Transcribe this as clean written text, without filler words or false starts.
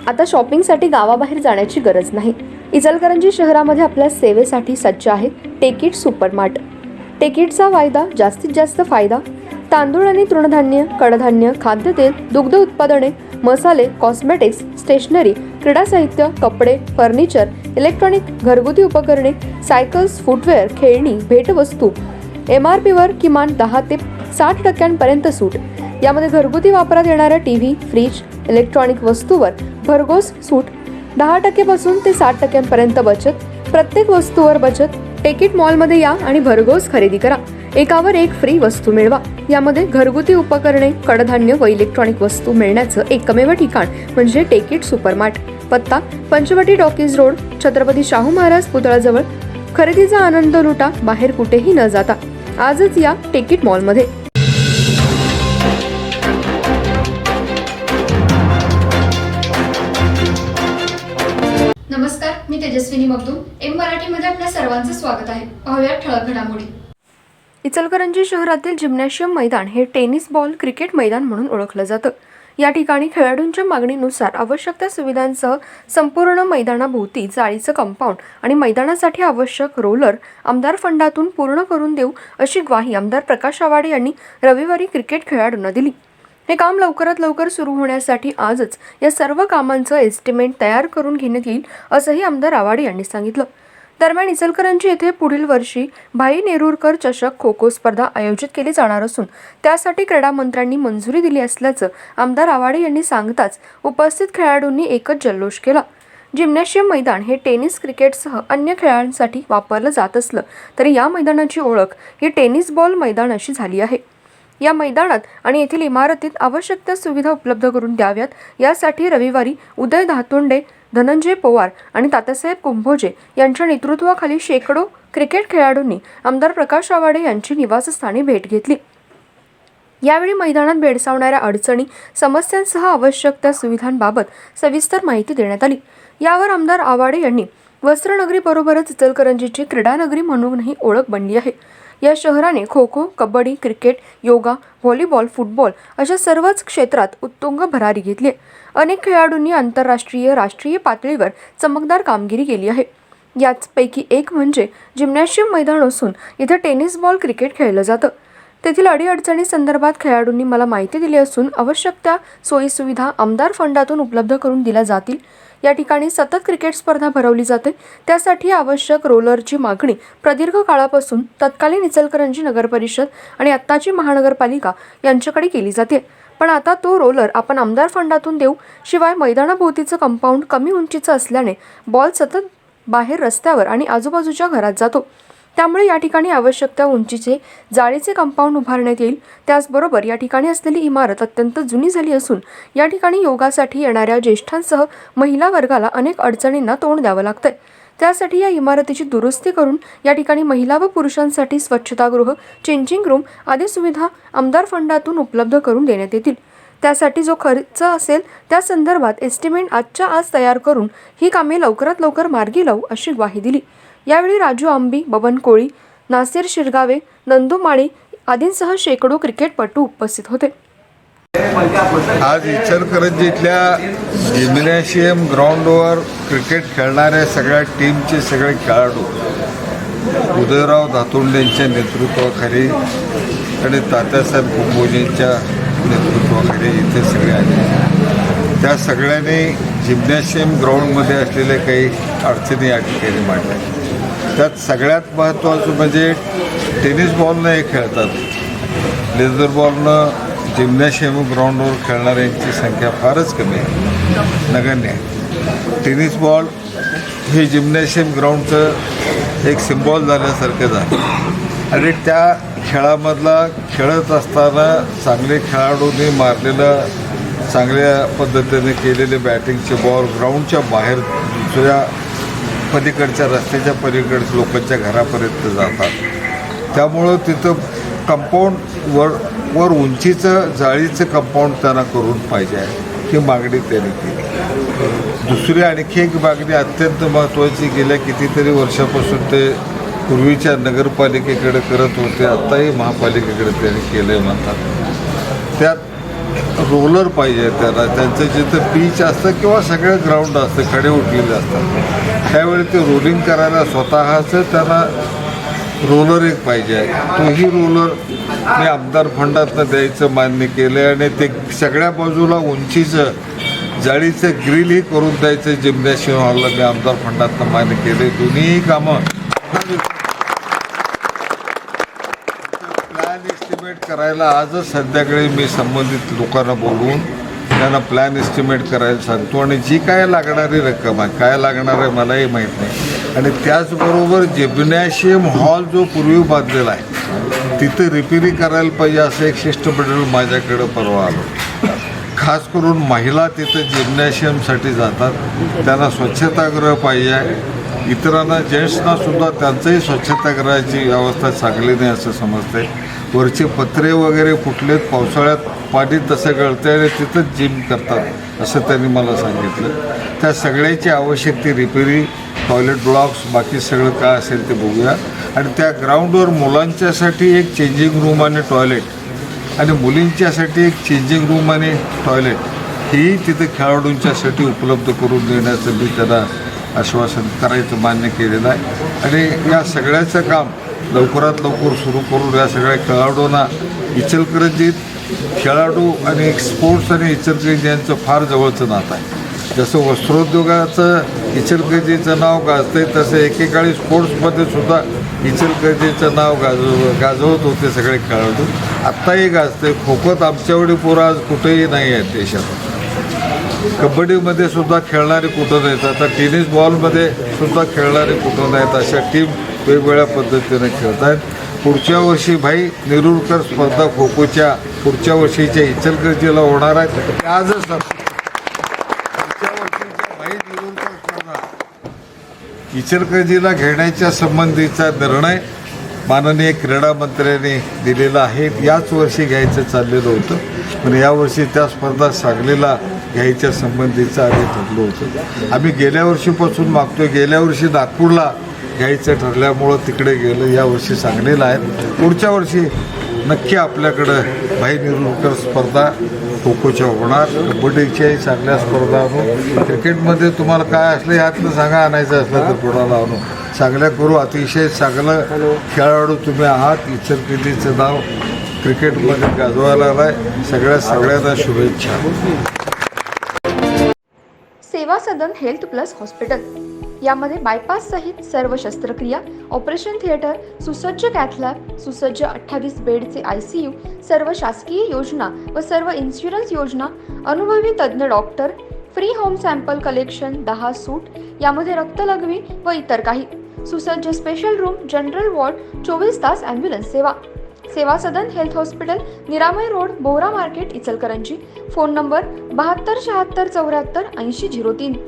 आता शॉपिंगसाठी गावाबाहेर जाण्याची गरज नाही। इचलकरंजी शहरामध्ये आपल्या सेवेसाठी सज्ज आहे टेकिट सुपरमार्ट। टेकिटचा वायदा जास्तीत जास्त फायदा। तांदूळ आणि तृणधान्य, कडधान्य, खाद्यतेल, दुग्ध उत्पादने, मसाले, कॉस्मेटिक्स, स्टेशनरी, क्रीडा साहित्य, कपडे, फर्निचर, इलेक्ट्रॉनिक, घरगुती उपकरणे, सायकल्स, फुटवेअर, खेळणी, भेटवस्तू, MRP वर किमान 10 ते 60% सूट। यामध्ये घरगुती वापरात येणाऱ्या टीव्ही, फ्रीज, इलेक्ट्रॉनिक वस्तूवर भरघोस सूट। 10% पासून ते 60% बचत। प्रत्येक वस्तूवर बचत। टेकिट मॉलमध्ये या आणि भरघोस खरेदी करा। एकावर एक फ्री वस्तू मिळवा। यामध्ये घरगुती उपकरणे, कडधान्य व इलेक्ट्रॉनिक वस्तू मिळण्याचं एकमेव ठिकाण म्हणजे टेकिट सुपरमार्ट। पत्ता पंचवटी टॉकीज रोड, छत्रपती शाहू महाराज पुतळ्याजवळ। खरेदीचा आनंद लुटा बाहेर कुठेही न जाता। आजच या टेकिट मॉलमध्ये। नमस्कार, मी तेजस्विनी मगदूम। एम मराठीमध्ये आपल्या सर्वांचं स्वागत आहे। पाहूया ठळक घडामोडी। इचलकरंजी शहरातील जिम्नॅशियम मैदान हे टेनिस बॉल क्रिकेट मैदान म्हणून ओळखलं जातं। या ठिकाणी खेळाडूंच्या मागणीनुसार आवश्यक त्या सुविधांसह संपूर्ण मैदानाभोवती जाळीचं कंपाऊंड आणि मैदानासाठी आवश्यक रोलर आमदार फंडातून पूर्ण करून देऊ अशी ग्वाही आमदार प्रकाश आवाडे यांनी रविवारी क्रिकेट खेळाडूंना दिली। हे काम लवकरात लवकर सुरू होण्यासाठी आजच या सर्व कामांचं एस्टिमेट तयार करून घेण्यात येईल असंही आमदार आवाडे यांनी सांगितलं। दरम्यान इचलकरंजी येथे पुढील वर्षी भाई नेरुरकर चषक खो खो स्पर्धा आयोजित केली जाणार असून त्यासाठी क्रीडा मंत्र्यांनी मंजुरी दिली असल्याचं आमदार आवाडे यांनी सांगताच उपस्थित खेळाडूंनी एकच जल्लोष केला। जिम्नॅशियम मैदान हे टेनिस, क्रिकेटसह अन्य खेळांसाठी वापरलं जात असलं तरी या मैदानाची ओळख ही टेनिस बॉल मैदान अशी झाली आहे। या मैदानात आणि येथील इमारतीत आवश्यक त्या सुविधा उपलब्ध करून द्याव्यात यासाठी रविवारी उदय धातोंडे, धनंजय पवार आणि तात्यासाहेब कुंभोजे यांच्या नेतृत्वाखाली शेकडो क्रिकेट खेळाडूंनी आमदार प्रकाश आवाडे यांची निवासस्थानी भेट घेतली। यावेळी मैदानात भेडसावणाऱ्या अडचणी, समस्यांसह आवश्यक त्या सुविधांबाबत सविस्तर माहिती देण्यात आली। यावर आमदार आवाडे यांनी वस्त्रनगरी बरोबरच इचलकरंजीची क्रीडानगरी म्हणूनही ओळख बनली आहे। या शहराने kho kho, kabaddi, cricket, yoga, volleyball, football अशा सर्वच क्षेत्रात उत्तुंग भरारी घेतली। अनेक खेळाडूंनी आंतरराष्ट्रीय, राष्ट्रीय पातळीवर चमकदार कामगिरी केली आहे। याचपैकी एक म्हणजे जिम्नॅशियम मैदान असून इथे टेनिस बॉल क्रिकेट खेळलं जातं। तेथील अडीअडचणी संदर्भात खेळाडूंनी मला माहिती दिली असून आवश्यक त्या सोयीसुविधा आमदार फंडातून उपलब्ध करून दिल्या जातील। या ठिकाणी सतत क्रिकेट स्पर्धा भरवली जाते, त्यासाठी आवश्यक रोलरची मागणी प्रदीर्घ काळापासून तत्कालीन इचलकरंजी नगर परिषद आणि आत्ताची महानगरपालिका यांच्याकडे केली जाते। पण आता तो रोलर आपण आमदार फंडातून देऊ। शिवाय मैदानाभोवतीचं कंपाऊंड कमी उंचीचं असल्याने बॉल सतत बाहेर रस्त्यावर आणि आजूबाजूच्या घरात जातो। त्यामुळे या ठिकाणी आवश्यक त्या उंचीचे जाळीचे कंपाऊंड उभारण्यात येईल। त्याचबरोबर या ठिकाणी असलेली इमारत अत्यंत जुनी झाली असून या ठिकाणी योगासाठी येणाऱ्या ज्येष्ठांसह महिला वर्गाला अनेक अडचणींना तोंड द्यावं लागतंय। त्यासाठी या इमारतीची दुरुस्ती करून या ठिकाणी महिला व पुरुषांसाठी स्वच्छतागृह, चेंजिंग रूम आदी सुविधा आमदार फंडातून उपलब्ध करून देण्यात येतील। त्यासाठी जो खर्च असेल त्या संदर्भात एस्टिमेट आजच्या आज तयार करून ही कामे लवकरात लवकर मार्गी लावू अशी ग्वाही दिली। यावेळी राजू आंबी, बबन कोळी, नासिर शिरगावे, नंदू माळी आदींसह शेकडो क्रिकेटपटू उपस्थित होते। आज इचलकरंजीतल्या जिम्नॅशियम ग्राउंडवर क्रिकेट खेळणाऱ्या सगळ्या टीमचे सगळे खेळाडू उदयराव धातोंडेंच्या नेतृत्वाखाली आणि तात्यासाहेब कुंभोजेंच्या नेतृत्वाखाली इथे सगळे आले। त्या सगळ्यांनी जिम्नॅशियम ग्राउंडमध्ये असलेल्या काही अडचणी या ठिकाणी मांडल्या। त्यात सगळ्यात महत्त्वाचं म्हणजे टेनिस बॉलनं हे खेळतात। लेझर बॉलनं जिम्नॅशियम ग्राउंडवर खेळणाऱ्यांची संख्या फारच कमी आहे, नगण्य आहे। टेनिस बॉल हे जिम्नॅशियम ग्राउंडचं एक सिम्बॉल झाल्यासारखं झालं आणि त्या खेळामधला खेळत असताना चांगले खेळाडूंनी मारलेलं, चांगल्या पद्धतीने केलेले बॅटिंगचे बॉल ग्राउंडच्या बाहेर दुसऱ्या पलीकडच्या रस्त्याच्या पलीकडच्या लोकांच्या घरापर्यंत जातात। त्यामुळं तिथं कंपाऊंड वर उंचीचं जाळीचं कंपाऊंड त्यांना करून पाहिजे आहे, ही मागणी त्यांनी केली। दुसरी आणखी एक मागणी अत्यंत महत्त्वाची, गेल्या कितीतरी वर्षापासून ते पूर्वीच्या नगरपालिकेकडे करत होते, आत्ताही महापालिकेकडे त्यांनी केलं आहे म्हणतात। त्यात रोलर पाहिजे त्यांना, त्यांचं जिथं पिच असतं किंवा सगळं ग्राउंड असतं, खडे उठलेले असतात, त्यावेळी ते रोलिंग करायला स्वतःचं त्यांना रोलर एक पाहिजे आहे. तोही रोलर मी आमदार फंडातनं द्यायचं मान्य केलं आहे आणि ते सगळ्या बाजूला उंचीचं जाळीचं ग्रिलही करून द्यायचं जिम्नॅशियम हॉलला मी आमदार फंडातनं मान्य केले. दोन्ही कामं प्लॅन एस्टिमेट करायला आजच संध्याकाळी मी संबंधित लोकांना बोलवून त्यांना प्लॅन एस्टिमेट करायला सांगतो आणि जी काय लागणारी रक्कम आहे, काय लागणार आहे मलाही माहीत नाही. आणि त्याचबरोबर जिम्नॅशियम हॉल जो पूर्वी बांधलेला आहे तिथं रिपेरी करायला पाहिजे असं एक शिष्टमंडळ माझ्याकडं परवा आलं. खास करून महिला तिथं जिम्नॅशियमसाठी जातात, त्यांना स्वच्छतागृह पाहिजे आहे. इतरांना जेंट्सनासुद्धा त्यांचंही स्वच्छतागृहाची व्यवस्था चांगली नाही असं समजते. वरचे पत्रे वगैरे फुटलेत, पावसाळ्यात पाणी तसं गळतं आणि तिथंच जिम करतात असं त्यांनी मला सांगितलं. त्या सगळ्याची आवश्यक ती रिपेरी, टॉयलेट ब्लॉक्स, बाकी सगळं काय असेल ते बघूया. आणि त्या ग्राउंडवर मुलांच्यासाठी एक चेंजिंग रूम आणि टॉयलेट आणि मुलींच्यासाठी एक चेंजिंग रूम आणि टॉयलेट ही तिथे खेळाडूंच्यासाठी उपलब्ध करून देण्याचं मी त्यांना आश्वासन करायचं मान्य केलेलं आहे. आणि या सगळ्याचं काम लवकरात लवकर सुरू करून या सगळ्या खेळाडूंना इचलकरंजीत खेळाडू आणि स्पोर्ट्स आणि इचलकरंजी यांचं फार जवळचं नातं आहे. जसं वस्त्रोद्योगाचं इचलकरंजीचं नाव गाजतंय तसं एकेकाळी स्पोर्ट्समध्ये सुद्धा इचलकरंजीचं नाव गाजवत होते सगळे खेळाडू. आत्ताही गाजते. खो खोत आमच्यावडी पोरं आज कुठेही नाही आहेत देशात. कबड्डीमध्ये सुद्धा खेळणारे कुठं नाहीत. आता टेनिस बॉलमध्ये सुद्धा खेळणारे कुठं नाहीत. अशा टीम वेगवेगळ्या पद्धतीने खेळत आहेत. पुढच्या वर्षी भाई नेरुरकर स्पर्धा खो खोच्या पुढच्या वर्षीच्या इचलकरंजीला होणार आहेत. आजच पुढच्या वर्षीच्या भाई नेरुरकर स्पर्धा इचलकरंजीला घेण्याच्या संबंधीचा निर्णय माननीय क्रीडा मंत्र्यांनी दिलेला आहे. याच वर्षी घ्यायचं चाललेलं होतं, पण यावर्षी त्या स्पर्धा सांगलीला घ्यायच्या संबंधीचं आधी ठरलं होतं. आम्ही गेल्या वर्षीपासून मागतोय. गेल्या वर्षी नागपूरला घ्यायचं ठरल्यामुळं तिकडे गेलं. यावर्षी सांगलीला आहेत. पुढच्या वर्षी नक्की आपल्याकडं भाई नेरुरकर स्पर्धा खो खोच्या होणार. कबड्डीच्याही चांगल्या स्पर्धा आणू. क्रिकेटमध्ये तुम्हाला काय असलं यातलं सांगा, आणायचं असलं तर कोणाला आणू. चांगल्या करू. अतिशय चांगलं खेळाडू तुम्ही आहात. इचलकरंजीचं नाव क्रिकेटमध्ये गाजवायला आलं आहे. सगळ्यांना शुभेच्छा. सेवा सदन हेल्थ प्लस हॉस्पिटल यामध्ये बायपास सहित सर्व शस्त्रक्रिया, ऑपरेशन थिएटर, सुसज्ज कॅथलॅब, सुसज्ज 28 बेडचे ICU, सर्व शासकीय योजना व सर्व इन्शुरन्स योजना, अनुभवी तज्ज्ञ doctor, free home sample collection, 10 सूट, यामध्ये रक्तलघवी व इतर काही, सुसज्ज स्पेशल रूम, जनरल वॉर्ड, 24 तास ॲम्ब्युलन्स सेवा. सेवा सदन हेल्थ हॉस्पिटल, निरामय road, Bohra market, Ichalkaranji. Phone number 72 76 74 80 03.